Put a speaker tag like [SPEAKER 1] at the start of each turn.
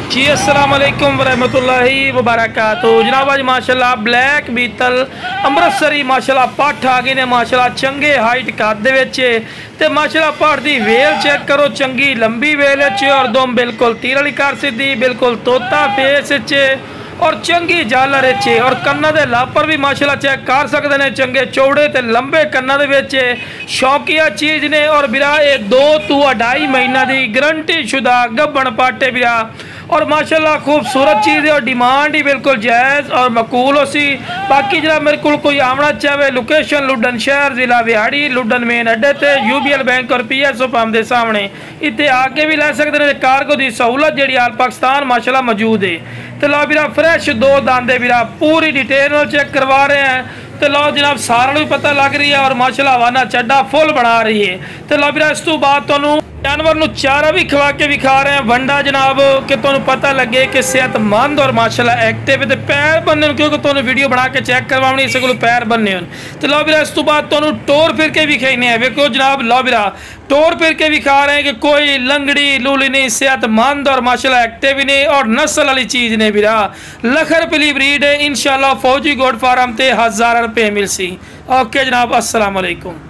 [SPEAKER 1] जी अस्सलाम वालेकुम वरहमतुल्लाहि वबरकातुहू। जनाब अज माशाल्लाह ब्लैक बीतल अमृतसरी माशाल्लाह पट्ठ आ गए ने माशाल्लाह चंगे हाइट कद दे विच ते माशाल्लाह पट्ठ दी वेल चेक करो, चंगी लंबी वेल च और दुम बिल्कुल तीर वाली कर सीधी, बिल्कुल तोता फेस च और चंगी जालर च और कन्ना दे लापर भी माशाल्लाह चेक कर सकते हैं, चंगे चौड़े ते लंबे कन्ना दे विच शौकिया चीज़ ने। और बिरा ये 2 to 2.5 महीना की गारंटी शुदा गब्बन पाटे बिरा और माशाल्लाह खूबसूरत चीज़ है और डिमांड ही बिल्कुल जायज़ और मकूल हो सी। बाकी जरा मेरे को कोई आमना चाहे लोकेशन लुडन शहर जिला विहाड़ी लुडन मेन अड्डे ते UBL बैंक और PSO पंप के सामने इतने आके भी लै सकते हैं। कारगो की सहूलत जी आल पाकिस्तान माशाल्लाह मौजूद है। तो लो बिरा फ्रैश 2 दांदे बिरा पूरी डिटेल चेक करवा रहे हैं। तो लो जनाब सारा भी पता लग रही है और माशाल्लाह हवाना चड्डा फुल बना रही है। तो लो बिरा इस तो बाद तुहानू जानवर नू चारा भी खवा के विखा रहे हैं वंडा जनाब कि तुहानू पता लगे कि सेहतमंद और माशाल्लाह एक्टिव है। पैर बनने क्योंकि तुहानू वीडियो बना के चेक करवानी इस को पैर बनने हो। तो लो बिरा इस तो बाद तुहानू टोर फिर के विखाने हैं। वेखो जनाब लो बिरा टोर फिर के विखा रहे हैं कि कोई लंगड़ी लूली नहीं, सेहतमंद और माशाल्लाह एक्टिव ही नहीं और नस्ल वाली चीज़ ने बिरा लखर पली ब्रीड है। इंशाल्लाह फौजी गोड फार्म ते 1000 रुपये मिल सी। ओके जनाब अस्सलाम वालेकुम।